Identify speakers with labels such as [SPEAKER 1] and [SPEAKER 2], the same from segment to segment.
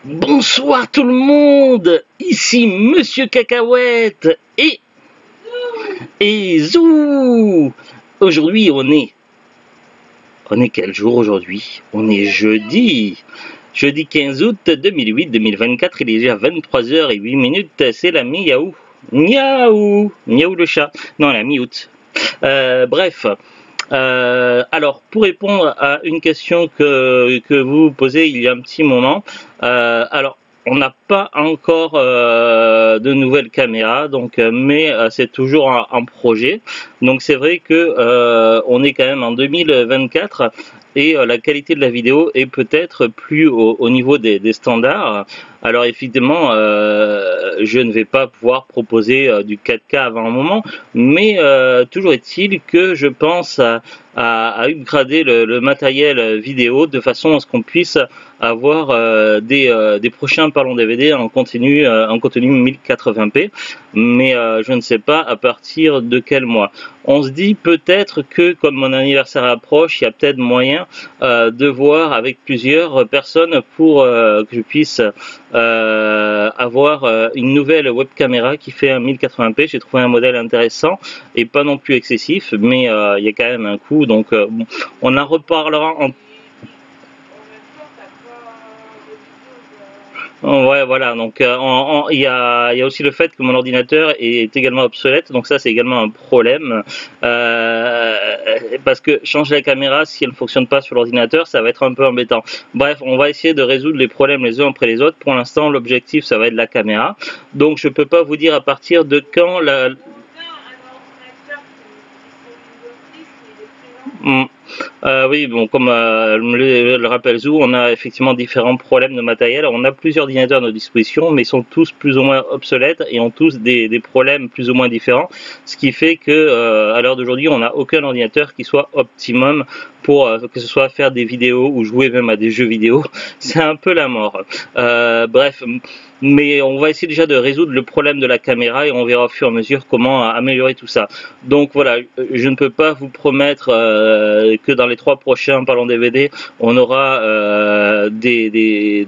[SPEAKER 1] Bonsoir tout le monde, ici Monsieur Cacahuète et Zou. Aujourd'hui on est quel jour aujourd'hui? On est jeudi 15 août 2008-2024, il est déjà 23h08, c'est la miaou. Miaou, miaou le chat, non la mi-août. Bref. Alors, pour répondre à une question que vous posez il y a un petit moment, alors on n'a pas encore de nouvelles caméras, donc mais c'est toujours un projet. Donc c'est vrai que on est quand même en 2024 et la qualité de la vidéo est peut-être plus au niveau des standards. Alors évidemment, je ne vais pas pouvoir proposer du 4K avant un moment, mais toujours est-il que je pense à upgrader le matériel vidéo de façon à ce qu'on puisse avoir des prochains parlons DVD en contenu 1080p, mais je ne sais pas à partir de quel mois. On se dit peut-être que comme mon anniversaire approche, il y a peut-être moyen de voir avec plusieurs personnes pour que je puisse avoir une nouvelle web caméra qui fait un 1080p. J'ai trouvé un modèle intéressant et pas non plus excessif, mais il y a quand même un coût, donc bon, on en reparlera en... Ouais, voilà, donc il y a aussi le fait que mon ordinateur est également obsolète, donc ça c'est également un problème, parce que changer la caméra, si elle ne fonctionne pas sur l'ordinateur, ça va être un peu embêtant. Bref, on va essayer de résoudre les problèmes les uns après les autres. Pour l'instant, l'objectif, ça va être la caméra, donc je peux pas vous dire à partir de quand la... Oui, bon, comme le rappelle Zou, on a effectivement différents problèmes de matériel. On a plusieurs ordinateurs à nos dispositions, mais ils sont tous plus ou moins obsolètes et ont tous des problèmes plus ou moins différents. Ce qui fait que à l'heure d'aujourd'hui, on n'a aucun ordinateur qui soit optimum pour que ce soit faire des vidéos ou jouer même à des jeux vidéo. C'est un peu la mort. Bref. Mais on va essayer déjà de résoudre le problème de la caméra et on verra au fur et à mesure comment améliorer tout ça. Donc voilà, je ne peux pas vous promettre que dans les 3 prochains parlons DVD, on aura de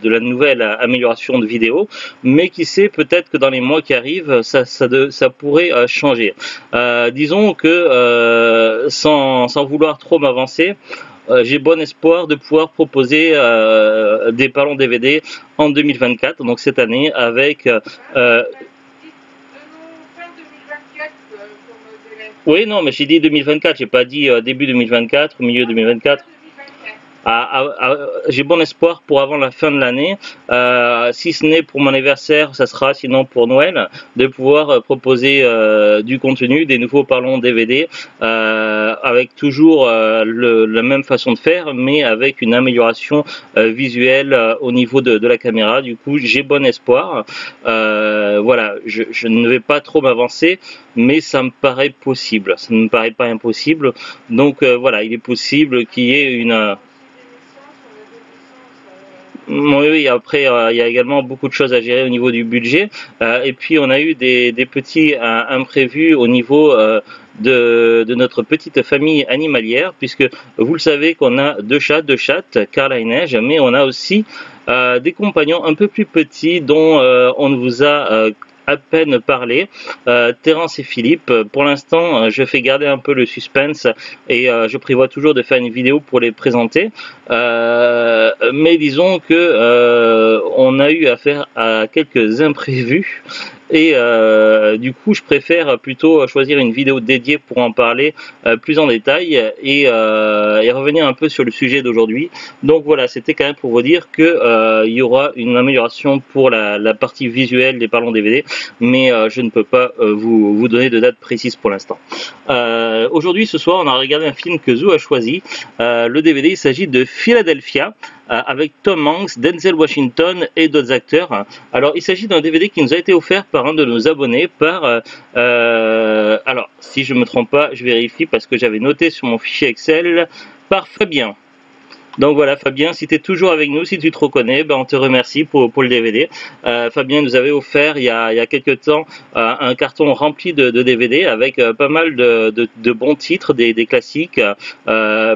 [SPEAKER 1] la nouvelle amélioration de vidéo, mais qui sait, peut-être que dans les mois qui arrivent, ça pourrait changer. Disons que sans vouloir trop m'avancer, j'ai bon espoir de pouvoir proposer des parlons DVD en 2024, donc cette année, avec... oui, non, mais j'ai dit 2024, j'ai pas dit début 2024, milieu 2024. J'ai bon espoir pour avant la fin de l'année, si ce n'est pour mon anniversaire, ça sera sinon pour Noël, de pouvoir proposer du contenu, des nouveaux parlons DVD, avec toujours la même façon de faire, mais avec une amélioration visuelle au niveau de la caméra. Du coup, j'ai bon espoir. Voilà, je ne vais pas trop m'avancer, mais ça me paraît possible. Ça ne me paraît pas impossible. Donc voilà, il est possible qu'il y ait une... Oui, après, il y a également beaucoup de choses à gérer au niveau du budget. Et puis, on a eu des petits imprévus au niveau de notre petite famille animalière, puisque vous le savez qu'on a deux chattes, Carla et Neige, mais on a aussi des compagnons un peu plus petits dont on ne vous a à peine parlé, Terence et Philippe. Pour l'instant, je fais garder un peu le suspense et je prévois toujours de faire une vidéo pour les présenter. Mais disons que on a eu affaire à quelques imprévus et du coup je préfère plutôt choisir une vidéo dédiée pour en parler plus en détail et revenir un peu sur le sujet d'aujourd'hui. Donc voilà, c'était quand même pour vous dire que il y aura une amélioration pour la partie visuelle des parlons DVD, mais je ne peux pas vous donner de date précise pour l'instant. Aujourd'hui, ce soir, on a regardé un film que Zou a choisi. Le DVD, il s'agit de Philadelphia, avec Tom Hanks, Denzel Washington et d'autres acteurs. Alors, il s'agit d'un DVD qui nous a été offert par un de nos abonnés, alors, si je ne me trompe pas, je vérifie parce que j'avais noté sur mon fichier Excel, par Fabien. Donc voilà, Fabien, si tu es toujours avec nous, si tu te reconnais, ben on te remercie pour le DVD. Fabien nous avait offert il y a quelques temps un carton rempli de DVD avec pas mal de bons titres, des classiques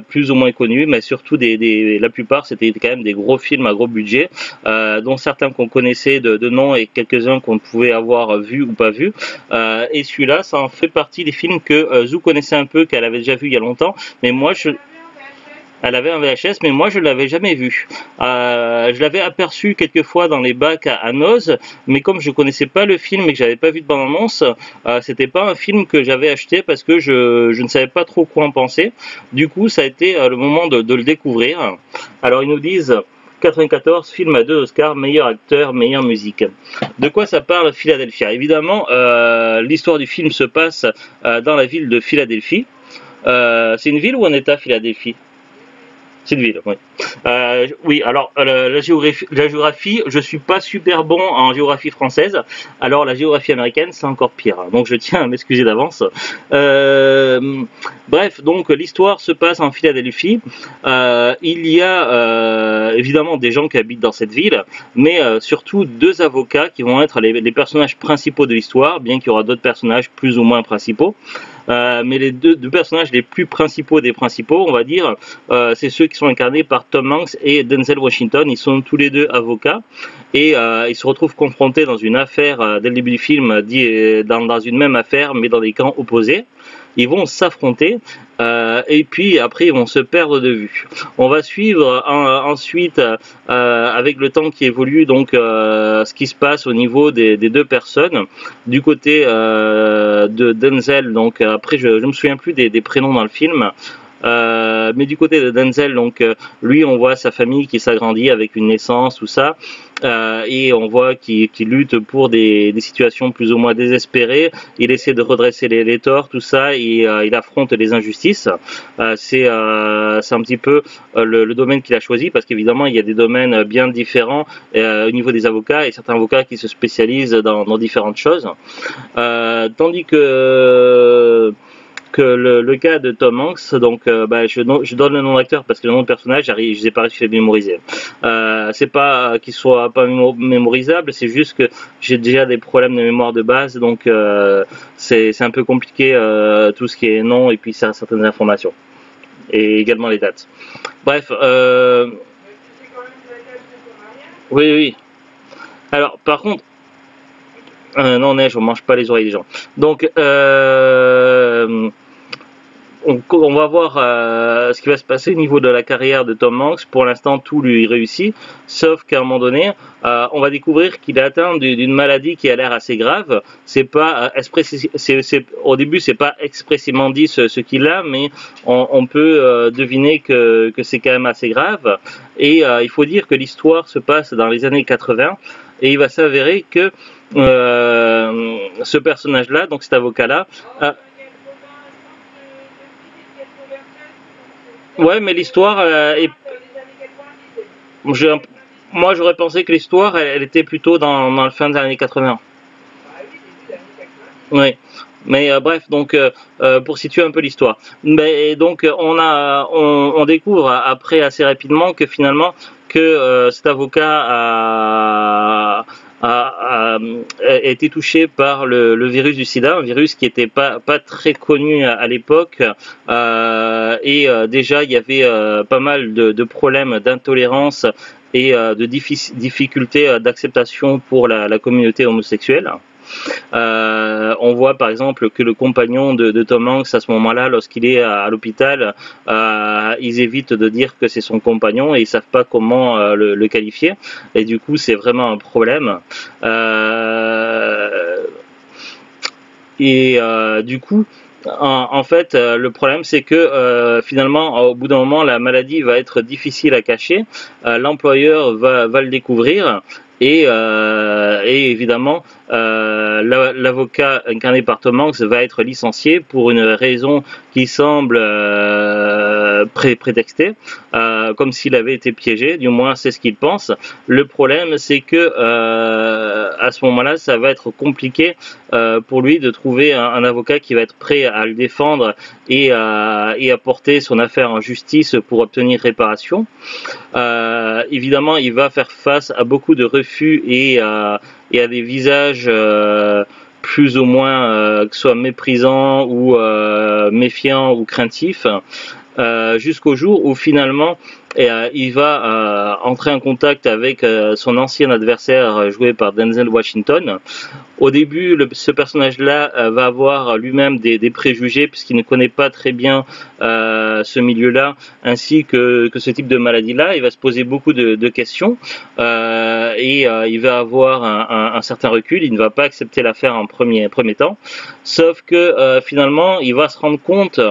[SPEAKER 1] plus ou moins connus, mais surtout la plupart c'était quand même des gros films à gros budget, dont certains qu'on connaissait de nom et quelques-uns qu'on pouvait avoir vu ou pas vu. Et celui-là, ça en fait partie des films que Zou connaissait un peu, qu'elle avait déjà vu il y a longtemps, mais moi elle avait un VHS, mais moi je l'avais jamais vu. Je l'avais aperçu quelques fois dans les bacs à Noz, mais comme je connaissais pas le film et que j'avais pas vu de bande-annonce, c'était pas un film que j'avais acheté parce que je ne savais pas trop quoi en penser. Du coup, ça a été le moment de le découvrir. Alors ils nous disent 94, film à 2 Oscars, meilleur acteur, meilleure musique. De quoi ça parle Philadelphia? Évidemment, l'histoire du film se passe dans la ville de Philadelphie. C'est une ville ou un État, Philadelphie? C'est une ville, oui. Oui, alors la géographie, je suis pas super bon en géographie française. Alors la géographie américaine, c'est encore pire. Donc je tiens à m'excuser d'avance. Bref, donc l'histoire se passe en Philadelphie. Il y a évidemment des gens qui habitent dans cette ville, mais surtout deux avocats qui vont être les personnages principaux de l'histoire, bien qu'il y aura d'autres personnages plus ou moins principaux. Mais les deux personnages les plus principaux des principaux, on va dire, c'est ceux qui sont incarnés par Tom Hanks et Denzel Washington. Ils sont tous les deux avocats et ils se retrouvent confrontés dans une affaire dès le début du film, dans une même affaire mais dans des camps opposés. Ils vont s'affronter et puis après ils vont se perdre de vue. On va suivre ensuite avec le temps qui évolue donc ce qui se passe au niveau des deux personnes. Du côté de Denzel, donc après je me souviens plus des prénoms dans le film. Mais du côté de Denzel, donc lui, on voit sa famille qui s'agrandit avec une naissance, tout ça, et on voit qu'il lutte pour des situations plus ou moins désespérées. Il essaie de redresser les torts, tout ça, et il affronte les injustices. C'est un petit peu le domaine qu'il a choisi, parce qu'évidemment, il y a des domaines bien différents au niveau des avocats, et certains avocats qui se spécialisent dans différentes choses. Tandis que le cas de Tom Hanks, donc je donne le nom d'acteur parce que le nom de personnage, je n'ai pas réussi à le mémoriser. C'est pas qu'il soit pas mémorisable, c'est juste que j'ai déjà des problèmes de mémoire de base, donc c'est un peu compliqué tout ce qui est nom et puis certaines informations et également les dates. Bref, oui, oui. Alors, par contre, non, neige, on mange pas les oreilles des gens. Donc, on va voir ce qui va se passer au niveau de la carrière de Tom Hanks. Pour l'instant, tout lui réussit, sauf qu'à un moment donné, on va découvrir qu'il est atteint d'une maladie qui a l'air assez grave. C'est pas au début, c'est pas expressément dit ce qu'il a, mais on peut deviner que c'est quand même assez grave. Et il faut dire que l'histoire se passe dans les années 80, et il va s'avérer que ce personnage-là, donc cet avocat-là, ouais, mais l'histoire moi j'aurais pensé que l'histoire elle était plutôt dans le fin des années 80. Oui. Mais bref, donc pour situer un peu l'histoire. Mais donc on découvre après assez rapidement que finalement que cet avocat a été touché par le virus du sida, un virus qui n'était pas très connu à l'époque, et déjà il y avait pas mal de problèmes d'intolérance et de difficultés d'acceptation pour la communauté homosexuelle. On voit par exemple que le compagnon de Tom Hanks à ce moment-là, lorsqu'il est à l'hôpital, ils évitent de dire que c'est son compagnon et ils savent pas comment le qualifier, et du coup c'est vraiment un problème. Du coup, en fait, le problème c'est que finalement, au bout d'un moment, la maladie va être difficile à cacher. L'employeur va le découvrir. Et évidemment, l'avocat incarné par Tom Hanks va être licencié pour une raison qui semble prétextée, comme s'il avait été piégé, du moins c'est ce qu'il pense. Le problème c'est que à ce moment-là, ça va être compliqué pour lui de trouver un avocat qui va être prêt à le défendre et à porter son affaire en justice pour obtenir réparation. Évidemment, il va faire face à beaucoup de refus et à des visages plus ou moins que ce soit méprisants ou méfiants ou craintifs, jusqu'au jour où finalement il va entrer en contact avec son ancien adversaire joué par Denzel Washington. Au début, ce personnage-là va avoir lui-même des préjugés puisqu'il ne connaît pas très bien ce milieu-là ainsi que ce type de maladie-là. Il va se poser beaucoup de questions et il va avoir un certain recul. Il ne va pas accepter l'affaire en premier temps. Sauf que finalement, il va se rendre compte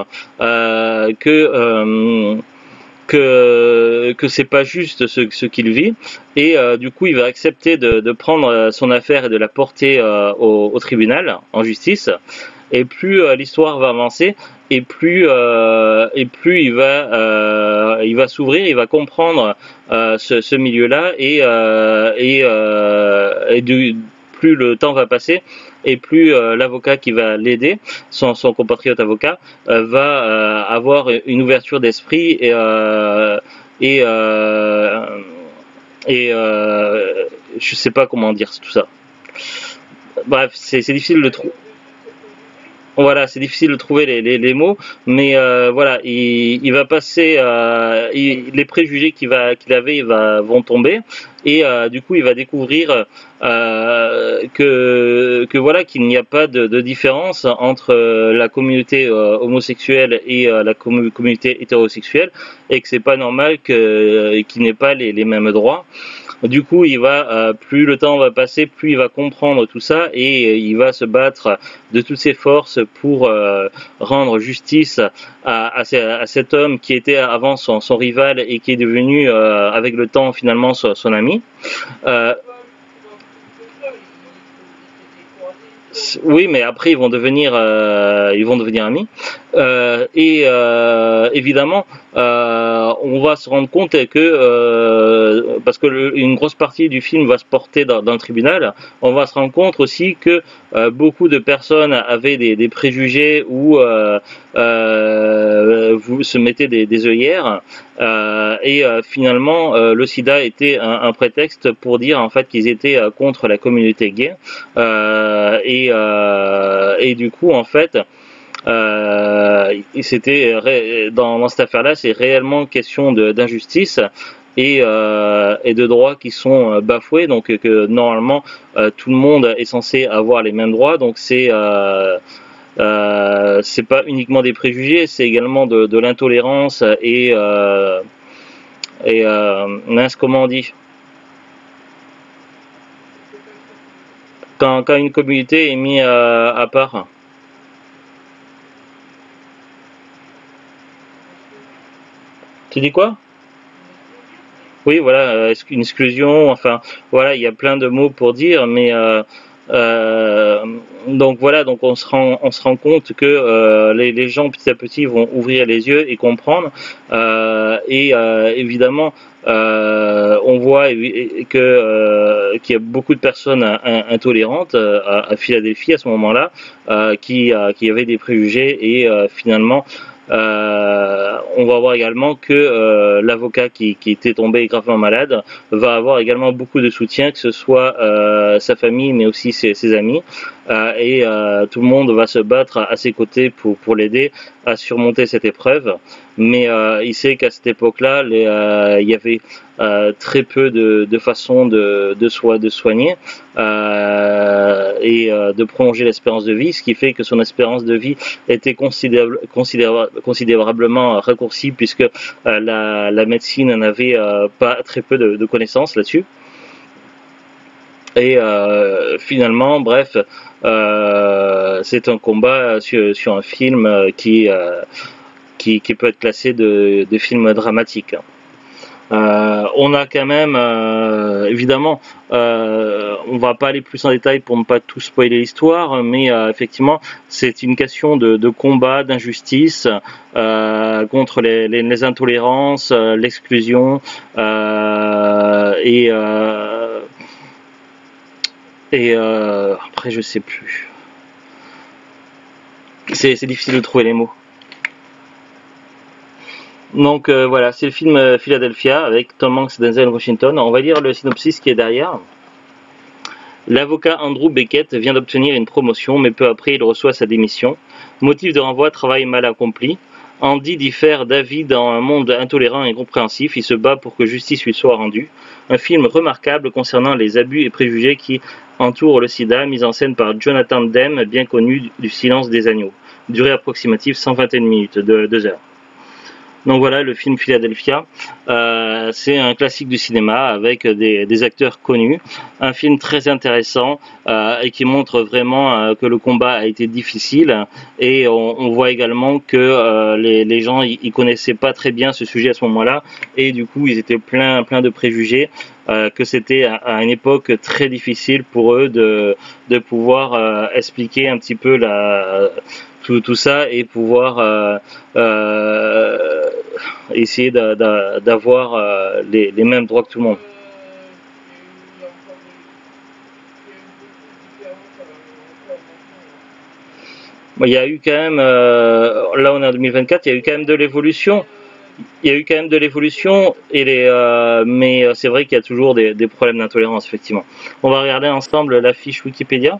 [SPEAKER 1] que c'est pas juste ce qu'il vit et du coup il va accepter de prendre son affaire et de la porter au tribunal en justice, et plus l'histoire va avancer et plus il va s'ouvrir, il va comprendre ce milieu-là plus le temps va passer et plus l'avocat qui va l'aider, son compatriote avocat, va avoir une ouverture d'esprit je sais pas comment dire tout ça. Bref, c'est difficile de trouver. Voilà, c'est difficile de trouver les mots, mais voilà, il va passer, les préjugés qu'il avait vont tomber, et du coup il va découvrir que voilà, qu'il n'y a pas de différence entre la communauté homosexuelle et la communauté hétérosexuelle, et que c'est pas normal qu'il n'ait pas les mêmes droits. Du coup, plus le temps va passer, plus il va comprendre tout ça et il va se battre de toutes ses forces pour rendre justice à cet homme qui était avant son rival et qui est devenu avec le temps finalement son ami. Oui, mais après ils vont devenir amis. Évidemment, on va se rendre compte que parce que une grosse partie du film va se porter dans le tribunal, on va se rendre compte aussi que beaucoup de personnes avaient des préjugés ou se mettaient des œillères, finalement le sida était un prétexte pour dire en fait qu'ils étaient contre la communauté gay, et du coup en fait c'était dans cette affaire-là, c'est réellement question d'injustice et de droits qui sont bafoués, donc que normalement tout le monde est censé avoir les mêmes droits, donc c'est pas uniquement des préjugés, c'est également de l'intolérance et mince, comment on dit, quand une communauté est mise à part. Tu dis quoi? Oui, voilà, une exclusion, enfin, voilà, il y a plein de mots pour dire, mais donc voilà, donc on se rend compte que les gens petit à petit vont ouvrir les yeux et comprendre, évidemment, on voit qu'il y a beaucoup de personnes intolérantes à Philadelphie à ce moment-là, qui avaient des préjugés, et finalement on va voir également que l'avocat qui était tombé gravement malade va avoir également beaucoup de soutien, que ce soit sa famille mais aussi ses amis, tout le monde va se battre à ses côtés pour l'aider à surmonter cette épreuve. Mais il sait qu'à cette époque-là, il y avait très peu de façons de soigner de prolonger l'espérance de vie, ce qui fait que son espérance de vie était considérablement raccourcie, puisque la médecine n'avait pas très peu de connaissances là-dessus. Et finalement, bref, c'est un combat sur un film qui peut être classé de film dramatique. On a quand même, évidemment, on va pas aller plus en détail pour ne pas tout spoiler l'histoire, mais effectivement, c'est une question de combat, d'injustice contre les intolérances, l'exclusion, Et après, je sais plus. C'est difficile de trouver les mots. Donc voilà, c'est le film Philadelphia avec Tom Hanks et Denzel Washington. On va lire le synopsis qui est derrière. L'avocat Andrew Beckett vient d'obtenir une promotion, mais peu après il reçoit sa démission. Motif de renvoi, travail mal accompli. Andy diffère David dans un monde intolérant et incompréhensif. Il se bat pour que justice lui soit rendue. Un film remarquable concernant les abus et préjugés qui entourent le sida, mis en scène par Jonathan Demme, bien connu du Silence des agneaux. Durée approximative 121 minutes, de 2 heures. Donc voilà le film Philadelphia, c'est un classique du cinéma avec des acteurs connus, un film très intéressant et qui montre vraiment que le combat a été difficile et on voit également que les gens ils connaissaient pas très bien ce sujet à ce moment-là et du coup ils étaient plein de préjugés, que c'était à une époque très difficile pour eux de pouvoir expliquer un petit peu tout ça et pouvoir essayer d'avoir les mêmes droits que tout le monde. Il y a eu quand même, là on est en 2024, il y a eu quand même de l'évolution. Il y a eu quand même de l'évolution, mais c'est vrai qu'il y a toujours des problèmes d'intolérance, effectivement. On va regarder ensemble la fiche Wikipédia.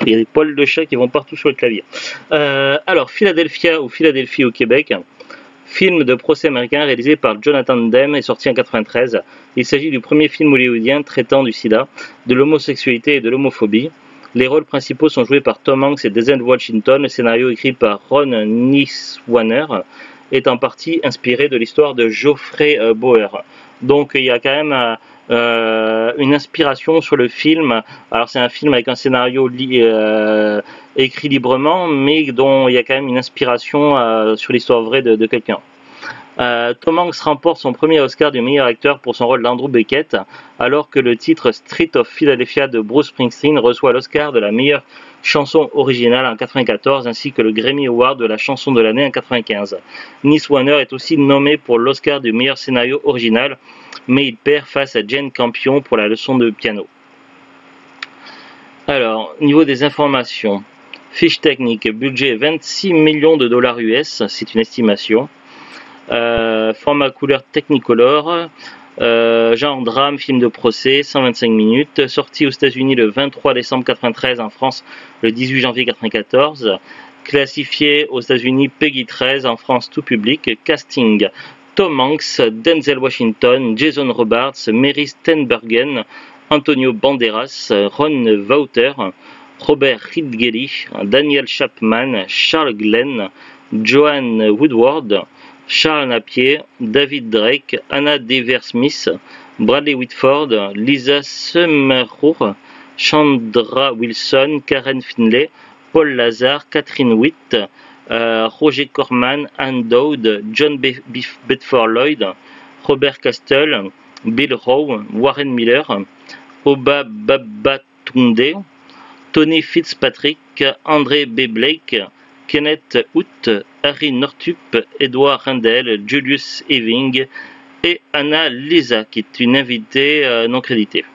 [SPEAKER 1] Il y a des poils de chat qui vont partout sur le clavier. Alors, Philadelphia ou Philadelphie au Québec, film de procès américain réalisé par Jonathan Demme et sorti en 1993. Il s'agit du premier film hollywoodien traitant du sida, de l'homosexualité et de l'homophobie. Les rôles principaux sont joués par Tom Hanks et Denzel Washington. Le scénario écrit par Ron Niswaner est en partie inspiré de l'histoire de Geoffrey Bauer. Donc il y a quand même une inspiration sur le film. Alors c'est un film avec un scénario écrit librement, mais dont il y a quand même une inspiration sur l'histoire vraie de quelqu'un. Tom Hanks remporte son premier Oscar du meilleur acteur pour son rôle d'Andrew Beckett, alors que le titre Street of Philadelphia de Bruce Springsteen reçoit l'Oscar de la meilleure chanson originale en 1994, ainsi que le Grammy Award de la chanson de l'année en 1995. Niswaner est aussi nommé pour l'Oscar du meilleur scénario original, mais il perd face à Jane Campion pour la leçon de piano. Alors, niveau des informations, fiche technique, budget 26 millions de dollars US, c'est une estimation. Format couleur Technicolor, genre drame, film de procès, 125 minutes, sorti aux États-Unis le 23 décembre 1993, en France le 18 janvier 1994, classifié aux États-Unis PEGI 13, en France tout public, casting Tom Hanks, Denzel Washington, Jason Robards, Mary Steenburgen, Antonio Banderas, Ron Wouter, Robert Ridgely, Daniel Chapman, Charles Glenn, Joanne Woodward, Charles Napier, David Drake, Anna Dever-Smith, Bradley Whitford, Lisa Summerhour, Chandra Wilson, Karen Finlay, Paul Lazar, Catherine Witt, Roger Corman, Anne Dowd, John Bedford Lloyd, Robert Castle, Bill Howe, Warren Miller, Oba Babatunde, Tony Fitzpatrick, André B. Blake, Kenneth Hout, Harry Northup, Edward Randell, Julius Ewing et Anna Lisa, qui est une invitée non créditée.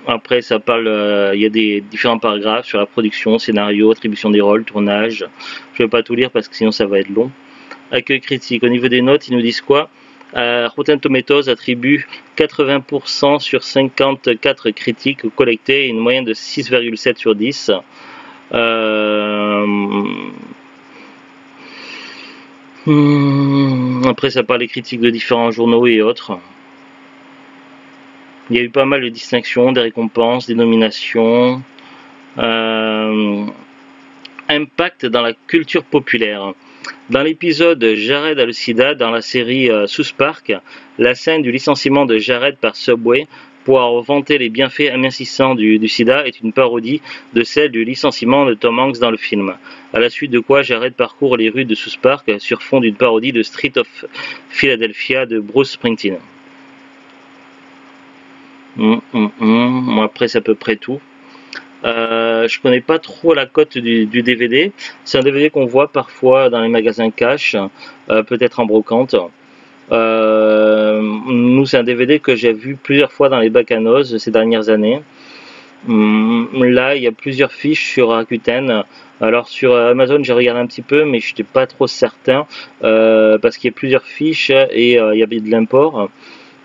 [SPEAKER 1] Après, ça parle, il y a des différents paragraphes sur la production, scénario, attribution des rôles, tournage. Je ne vais pas tout lire parce que sinon ça va être long. Accueil critique. Au niveau des notes, ils nous disent quoi? Rotten Tomatoes attribue 80% sur 54 critiques collectées et une moyenne de 6,7 sur 10. Après, ça parle des critiques de différents journaux et autres. Il y a eu pas mal de distinctions, des récompenses, des nominations. Impact dans la culture populaire. Dans l'épisode Jared a le sida dans la série South Park, la scène du licenciement de Jared par Subway pour avoir vanté les bienfaits amincissants du sida est une parodie de celle du licenciement de Tom Hanks dans le film. À la suite de quoi Jared parcourt les rues de South Park sur fond d'une parodie de Street of Philadelphia de Bruce Springsteen. Après c'est à peu près tout. Je connais pas trop la cote du DVD. C'est un DVD qu'on voit parfois dans les magasins cash, peut-être en brocante. Nous, c'est un DVD que j'ai vu plusieurs fois dans les bacs à noces ces dernières années. Là, il y a plusieurs fiches sur Rakuten. Alors sur Amazon, j'ai regardé un petit peu, mais je n'étais pas trop certain parce qu'il y a plusieurs fiches et il y avait de l'import.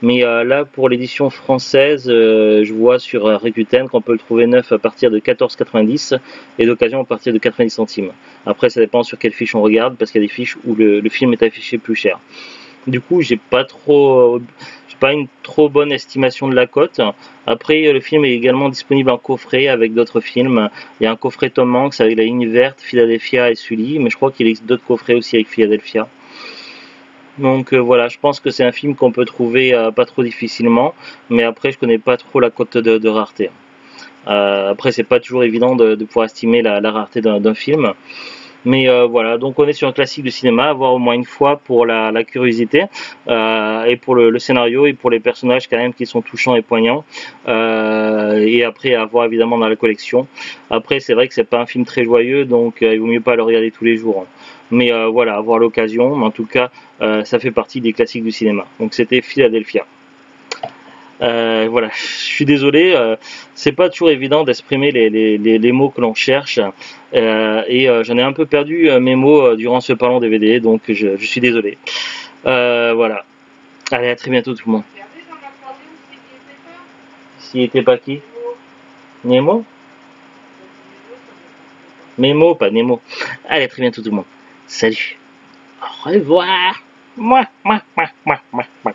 [SPEAKER 1] Mais là, pour l'édition française, je vois sur Rakuten qu'on peut le trouver neuf à partir de 14,90 et d'occasion à partir de 90 centimes. Après, ça dépend sur quelle fiche on regarde parce qu'il y a des fiches où le film est affiché plus cher. Du coup, j'ai pas une trop bonne estimation de la cote. Après, le film est également disponible en coffret avec d'autres films. Il y a un coffret Tom Hanks avec La Ligne Verte, Philadelphia et Sully, mais je crois qu'il existe d'autres coffrets aussi avec Philadelphia. Donc voilà, je pense que c'est un film qu'on peut trouver pas trop difficilement, mais après je connais pas trop la cote de rareté. Après c'est pas toujours évident de pouvoir estimer la rareté d'un film. Mais voilà, donc on est sur un classique de cinéma, à voir au moins une fois pour la curiosité et pour le scénario et pour les personnages quand même qui sont touchants et poignants. Et après à voir évidemment dans la collection. Après c'est vrai que c'est pas un film très joyeux, donc il vaut mieux pas le regarder tous les jours. Mais voilà, avoir l'occasion, en tout cas ça fait partie des classiques du cinéma. Donc c'était Philadelphia. Voilà, je suis désolé, c'est pas toujours évident d'exprimer les mots que l'on cherche et j'en ai un peu perdu mes mots durant ce parlant DVD, donc je suis désolé. Voilà, allez, à très bientôt tout le monde. S'il était pas qui? Nemo? Nemo, pas Nemo. Allez, à très bientôt tout le monde. Salut. Au revoir. Mouah, mouah, mouah, mouah, mouah, mouah.